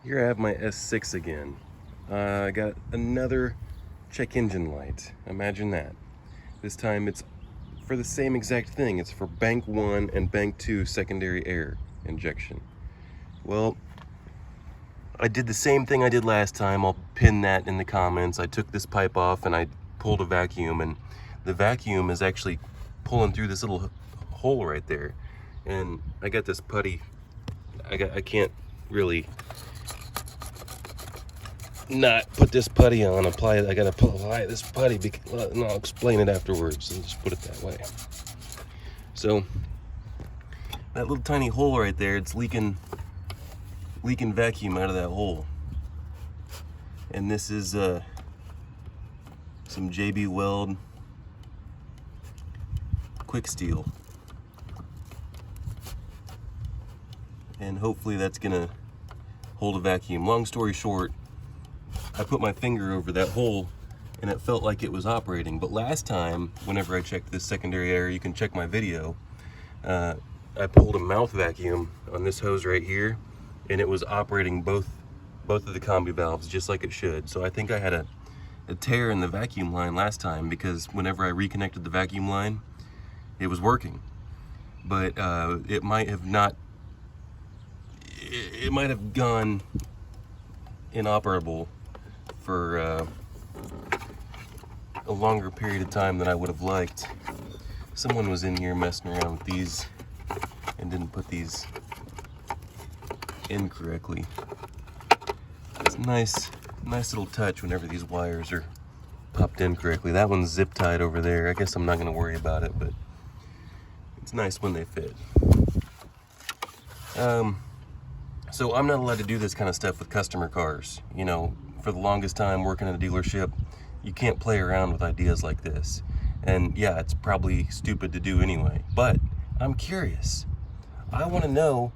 Here I have my S6 again. I got another check engine light. Imagine that. This time it's for the same exact thing. It's for bank 1 and bank 2 secondary air injection. Well, I did the same thing I did last time. I'll pin that in the comments. I took this pipe off and I pulled a vacuum, and the vacuum is actually pulling through this little hole right there. And I got this putty. I can't really not put this putty on, apply it. I gotta apply this putty, and I'll explain it afterwards. So just put it that way. So that little tiny hole right there, it's leaking vacuum out of that hole. And this is some JB Weld quick steel, and hopefully that's gonna hold a vacuum. Long story short, I put my finger over that hole and it felt like it was operating. But last time, whenever I checked this secondary air, you can check my video, I pulled a mouth vacuum on this hose right here, and it was operating both of the combi valves just like it should. So I think I had a tear in the vacuum line last time, because whenever I reconnected the vacuum line, it was working. But it might have not, it might have gone inoperable for a longer period of time than I would have liked. Someone was in here messing around with these and didn't put these in correctly. It's a nice little touch whenever these wires are popped in correctly. That one's zip tied over there. I guess I'm not gonna worry about it, but it's nice when they fit. So I'm not allowed to do this kind of stuff with customer cars. You know, for the longest time working at a dealership, you can't play around with ideas like this. And yeah, it's probably stupid to do anyway, but I'm curious. I want to know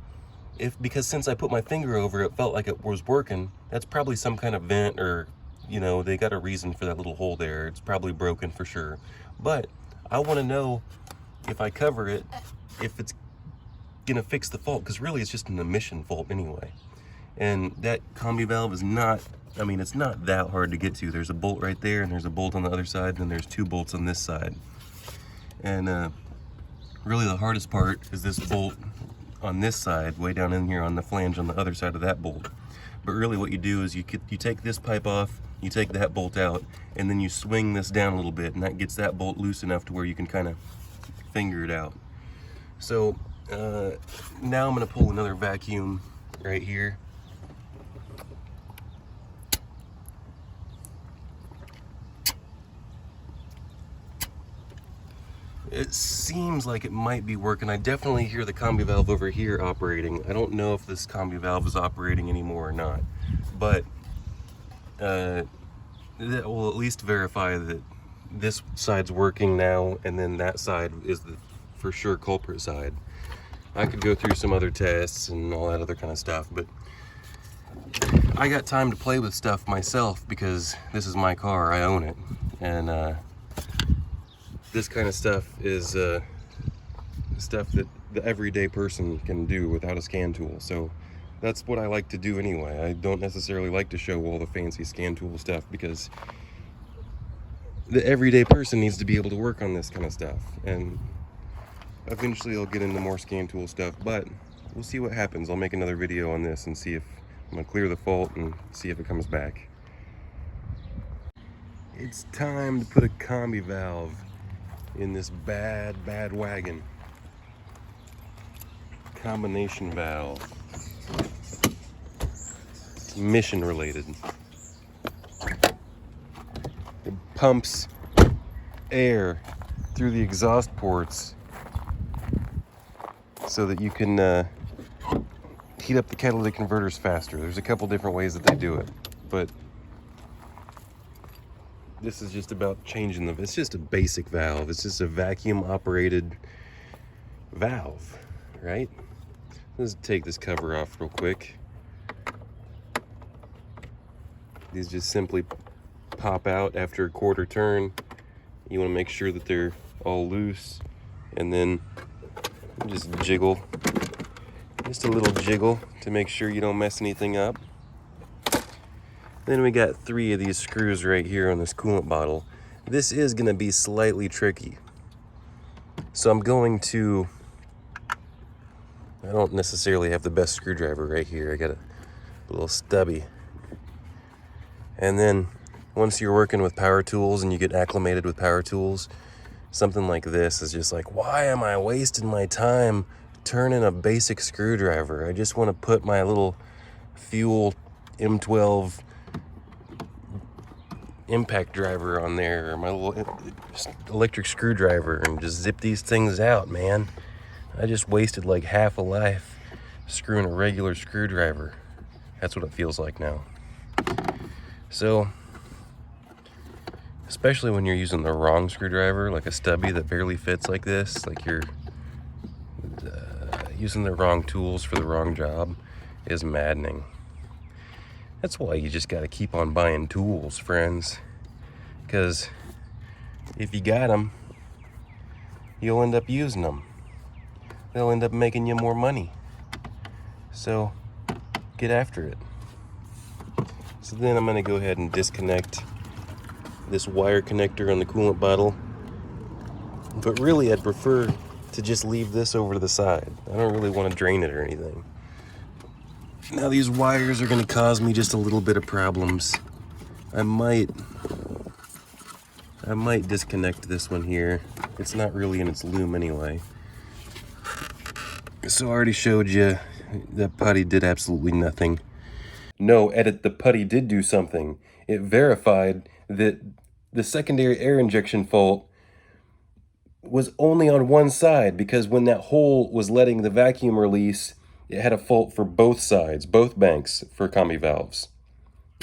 if, because since I put my finger over it, felt like it was working, that's probably some kind of vent, or, you know, they got a reason for that little hole there. It's probably broken for sure. But I want to know if I cover it, if it's gonna fix the fault, because really it's just an emission fault anyway. And that combi valve is not, I mean, it's not that hard to get to. There's a bolt right there, and there's a bolt on the other side, and there's 2 bolts on this side. And really the hardest part is this bolt on this side, way down in here on the flange on the other side of that bolt. But really what you do is you take this pipe off, you take that bolt out, and then you swing this down a little bit, and that gets that bolt loose enough to where you can kind of finger it out. So now I'm gonna pull another vacuum right here. It seems like it might be working. I definitely hear the combi valve over here operating. I don't know if this combi valve is operating anymore or not, but that will at least verify that this side's working now, and then that side is the for sure culprit side. I could go through some other tests and all that other kind of stuff, but I got time to play with stuff myself because this is my car, I own it. And this kind of stuff is stuff that the everyday person can do without a scan tool. So that's what I like to do anyway. I don't necessarily like to show all the fancy scan tool stuff, because the everyday person needs to be able to work on this kind of stuff. And eventually I'll get into more scan tool stuff, but we'll see what happens. I'll make another video on this and see if I'm gonna clear the fault and see if it comes back. It's time to put a combi valve in this bad wagon. Combination valve. It's mission related. It pumps air through the exhaust ports so that you can heat up the catalytic converters faster. There's a couple different ways that they do it, but this is just about changing it's just a basic valve. It's just a vacuum operated valve, right? Let's take this cover off real quick. These just simply pop out after a quarter turn. You want to make sure that they're all loose, and then just jiggle, just a little jiggle to make sure you don't mess anything up. Then we got 3 of these screws right here on this coolant bottle. This is gonna be slightly tricky. So I'm going to, I don't necessarily have the best screwdriver right here. I got a little stubby. And then once you're working with power tools and you get acclimated with power tools, something like this is just like, why am I wasting my time turning a basic screwdriver? I just want to put my little fuel M12 impact driver on there, or my little electric screwdriver, and just zip these things out, man. I just wasted like half a life screwing a regular screwdriver. That's what it feels like now. So, especially when you're using the wrong screwdriver, like a stubby that barely fits like this, like you're using the wrong tools for the wrong job, is maddening. That's why you just gotta keep on buying tools, friends. Because if you got them, you'll end up using them. They'll end up making you more money. So, get after it. So then I'm gonna go ahead and disconnect this wire connector on the coolant bottle. But really, I'd prefer to just leave this over to the side. I don't really want to drain it or anything. Now these wires are gonna cause me just a little bit of problems. I might disconnect this one here. It's not really in its loom anyway. So I already showed you that putty did absolutely nothing. No, edit, the putty did do something. It verified that the secondary air injection fault was only on one side, because when that hole was letting the vacuum release, it had a fault for both sides, both banks for combi valves.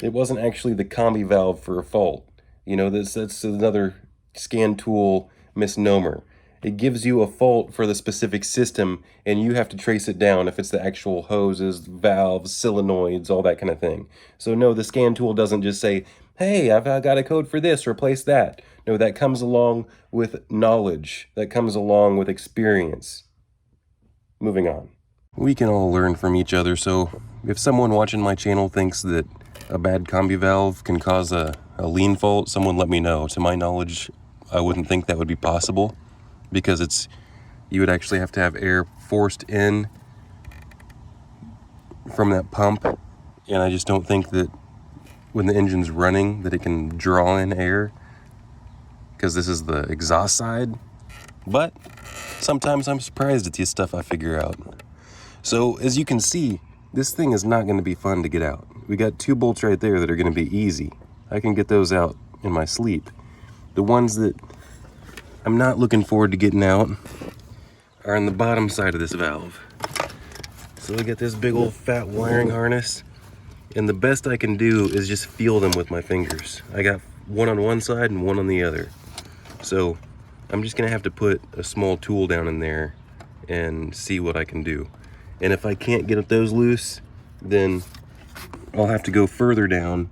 It wasn't actually the combi valve for a fault. You know, that's another scan tool misnomer. It gives you a fault for the specific system, and you have to trace it down if it's the actual hoses, valves, solenoids, all that kind of thing. So no, the scan tool doesn't just say, hey, I've got a code for this, replace that. No, that comes along with knowledge. That comes along with experience. Moving on. We can all learn from each other, so if someone watching my channel thinks that a bad combi valve can cause a lean fault, someone let me know. To my knowledge, I wouldn't think that would be possible, because you would actually have to have air forced in from that pump, and I just don't think that when the engine's running that it can draw in air, because this is the exhaust side. But sometimes I'm surprised at the stuff I figure out. So as you can see, this thing is not going to be fun to get out. We got 2 bolts right there that are going to be easy. I can get those out in my sleep. The ones that I'm not looking forward to getting out are on the bottom side of this valve. So we got this big old fat wiring harness, and the best I can do is just feel them with my fingers. I got one on one side and one on the other. So I'm just gonna have to put a small tool down in there and see what I can do. And if I can't get those loose, then I'll have to go further down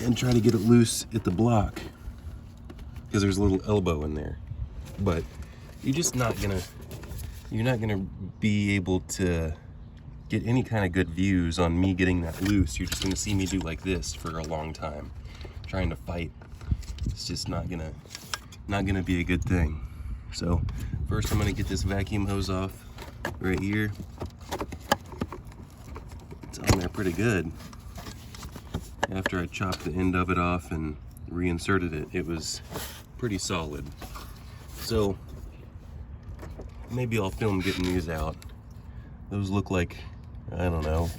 and try to get it loose at the block, because there's a little elbow in there. But you're not gonna be able to get any kind of good views on me getting that loose. You're just gonna see me do like this for a long time, trying to fight. It's just not gonna be a good thing. So first I'm gonna get this vacuum hose off right here. It's on there pretty good. After I chopped the end of it off and reinserted it, it was pretty solid. So maybe I'll film getting these out. Those look like, I don't know,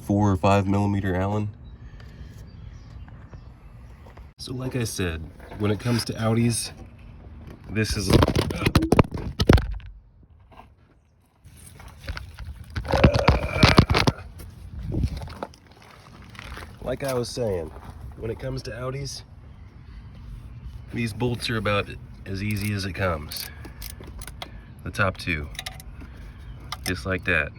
4 or 5 millimeter Allen. So like I said, when it comes to Audis, this is like I was saying, when it comes to Audis, these bolts are about as easy as it comes. The top 2, just like that.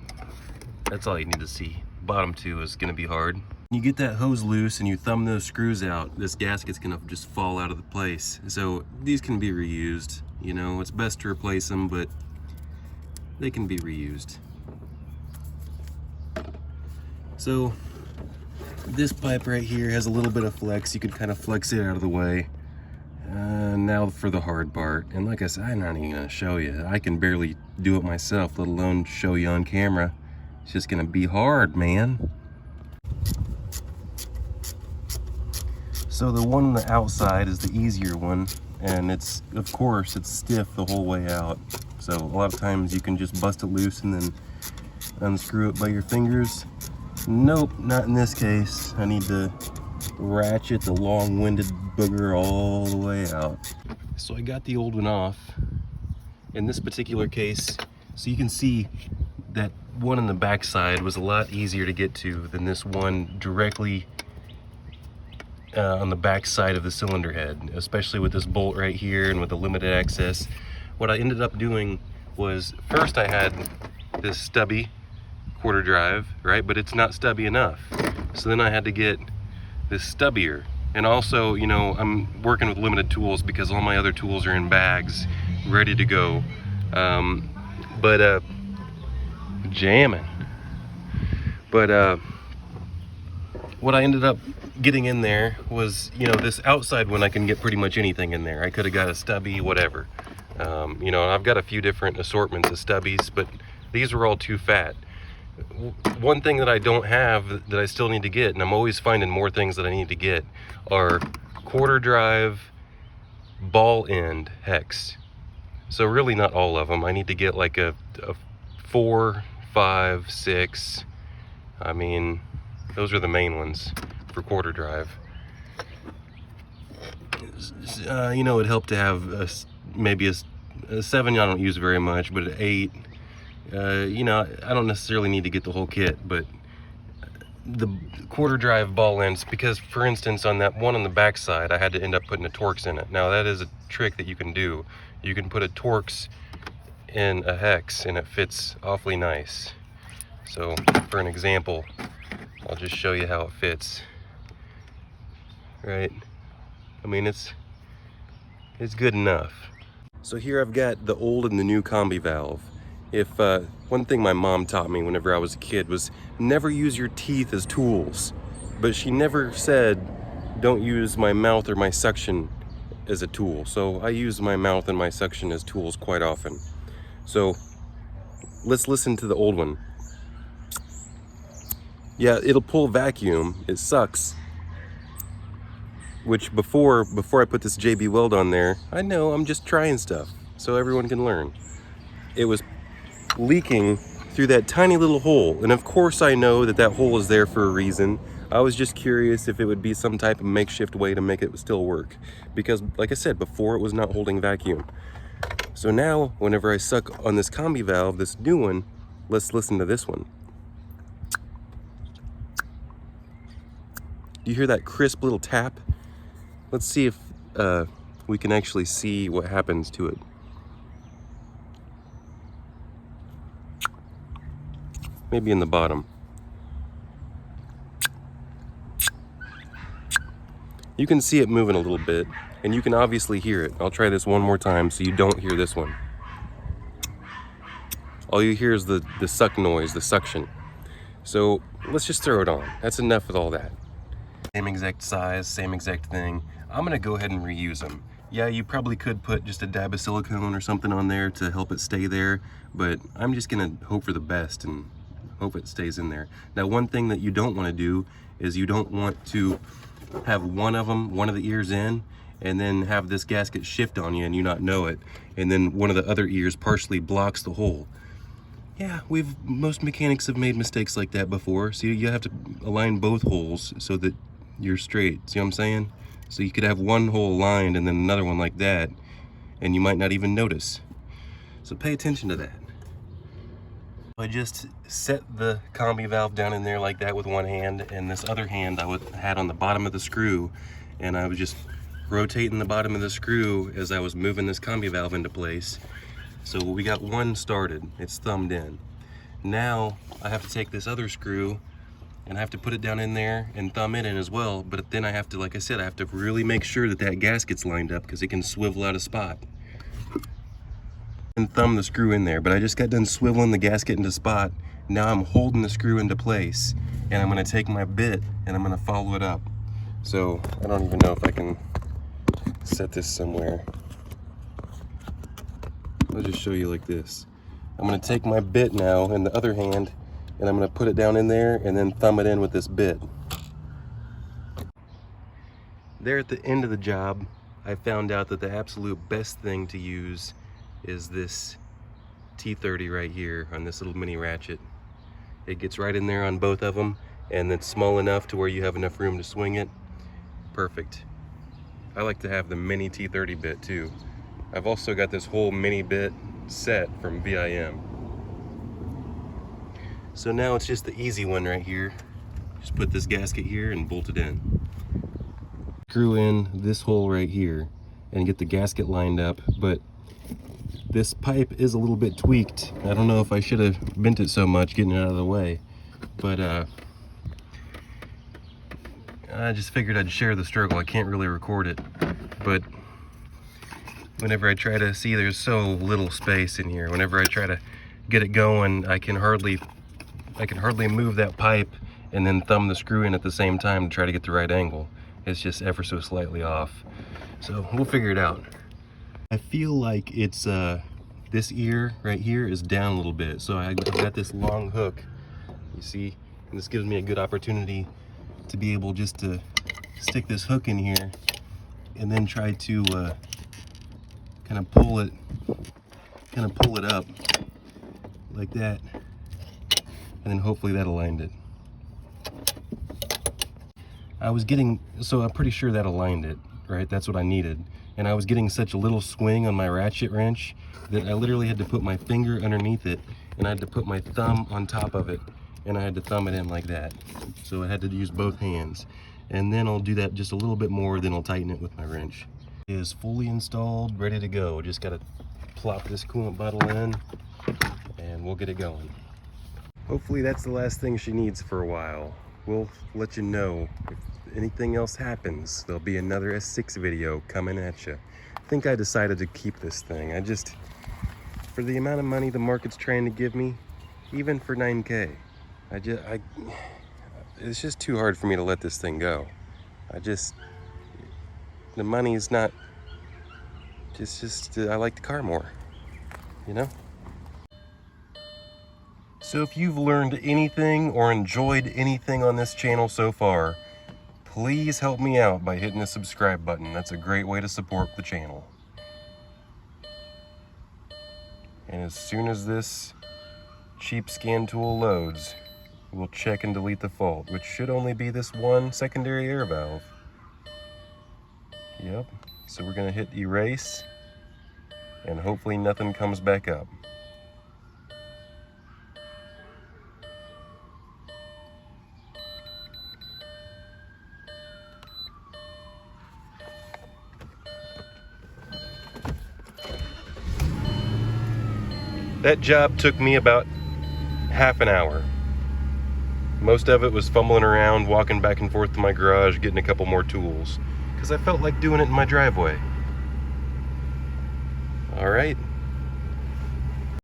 That's all you need to see. Bottom 2 is gonna be hard. You get that hose loose and you thumb those screws out, this gasket's gonna just fall out of the place. So these can be reused. You know, it's best to replace them, but they can be reused. So This pipe right here has a little bit of flex. You could kind of flex it out of the way. Now for the hard part. And like I said, I'm not even gonna show you. I can barely do it myself, let alone show you on camera. It's just gonna be hard, man. So the one on the outside is the easier one, and it's, of course, it's stiff the whole way out. So a lot of times you can just bust it loose and then unscrew it by your fingers. Nope, not in this case. I need to ratchet the long-winded booger all the way out. So I got the old one off. In this particular case, so you can see that one on the back side was a lot easier to get to than this one directly on the back side of the cylinder head, especially with this bolt right here and with the limited access. What I ended up doing was, first I had this stubby quarter drive, right? But it's not stubby enough. So then I had to get this stubbier. And also, you know, I'm working with limited tools because all my other tools are in bags, ready to go. Jamming. But what I ended up getting in there was, you know, this outside one I can get pretty much anything in there. I could have got a stubby, whatever. You know, I've got a few different assortments of stubbies, but these were all too fat. One thing that I don't have that I still need to get, and I'm always finding more things that I need to get, are quarter drive ball end hex. So really not all of them. I need to get like a 4, 5, 6. I mean, those are the main ones for quarter drive. You know, it'd help to have maybe a 7 I don't use very much, but an 8. You know, I don't necessarily need to get the whole kit, but the quarter drive ball ends, because for instance on that one on the back side I had to end up putting a Torx in it. Now that is a trick that you can do. You can put a Torx in a hex and it fits awfully nice. So for an example, I'll just show you how it fits. Right, I mean it's good enough. So here I've got the old and the new combi valve. If one thing my mom taught me whenever I was a kid was never use your teeth as tools, but she never said don't use my mouth or my suction as a tool. So I use my mouth and my suction as tools quite often. So let's listen to the old one. Yeah, it'll pull vacuum. It sucks. Which before I put this JB Weld on there, I know I'm just trying stuff so everyone can learn. It was leaking through that tiny little hole, and of course I know that that hole is there for a reason. I was just curious if it would be some type of makeshift way to make it still work, because like I said before, it was not holding vacuum. So now whenever I suck on this combi valve, this new one, let's listen to this one. Do you hear that crisp little tap? Let's see if we can actually see what happens to it. Maybe in the bottom. You can see it moving a little bit, and you can obviously hear it. I'll try this one more time so you don't hear this one. All you hear is the suck noise, the suction. So let's just throw it on. That's enough with all that. Same exact size, same exact thing. I'm gonna go ahead and reuse them. Yeah, you probably could put just a dab of silicone or something on there to help it stay there, but I'm just gonna hope for the best and hope it stays in there. Now, one thing that you don't want to do is you don't want to have one of the ears in, and then have this gasket shift on you and you not know it, and then one of the other ears partially blocks the hole. Yeah, most mechanics have made mistakes like that before, so you have to align both holes so that you're straight. See what I'm saying? So you could have one hole aligned and then another one like that, and you might not even notice. So pay attention to that. I just set the combi valve down in there like that with one hand, and this other hand I had on the bottom of the screw, and I was just rotating the bottom of the screw as I was moving this combi valve into place. So we got one started, it's thumbed in. Now I have to take this other screw and I have to put it down in there and thumb it in as well, but then I have to, like I said, I have to really make sure that that gasket's lined up because it can swivel out of spot. And thumb the screw in there, but I just got done swiveling the gasket into spot. Now I'm holding the screw into place, and I'm gonna take my bit and I'm gonna follow it up. So I don't even know if I can set this somewhere. I'll just show you like this. I'm gonna take my bit now in the other hand and I'm gonna put it down in there and then thumb it in with this bit. There at the end of the job, I found out that the absolute best thing to use is this T30 right here on this little mini ratchet. It gets right in there on both of them, and it's small enough to where you have enough room to swing it. Perfect. I like to have the mini T30 bit too. I've also got this whole mini bit set from VIM. So now it's just the easy one right here. Just put this gasket here and bolt it in. Screw in this hole right here and get the gasket lined up, but this pipe is a little bit tweaked. I don't know if I should have bent it so much getting it out of the way, but I just figured I'd share the struggle. I can't really record it, but whenever I try to see, there's so little space in here. Whenever I try to get it going, I can hardly move that pipe and then thumb the screw in at the same time to try to get the right angle. It's just ever so slightly off. So we'll figure it out. I feel like it's this ear right here is down a little bit, so I've got this long hook, you see, and this gives me a good opportunity to be able just to stick this hook in here and then try to kind of pull it up like that, and then hopefully that aligned it. So I'm pretty sure that aligned it, right? That's what I needed. And I was getting such a little swing on my ratchet wrench that I literally had to put my finger underneath it and I had to put my thumb on top of it and I had to thumb it in like that. So I had to use both hands. And then I'll do that just a little bit more, then I'll tighten it with my wrench. It is fully installed, ready to go. Just gotta plop this coolant bottle in and we'll get it going. Hopefully that's the last thing she needs for a while. We'll let you know if anything else happens. There'll be another S6 video coming at you. I think I decided to keep this thing. For the amount of money the market's trying to give me, even for 9K, it's just too hard for me to let this thing go. The money's not, I like the car more, you know? So if you've learned anything or enjoyed anything on this channel so far, please help me out by hitting the subscribe button. That's a great way to support the channel. And as soon as this cheap scan tool loads, we'll check and delete the fault, which should only be this one secondary air valve. Yep, so we're gonna hit erase, and hopefully nothing comes back up. That job took me about half an hour. Most of it was fumbling around, walking back and forth to my garage, getting a couple more tools, because I felt like doing it in my driveway. All right.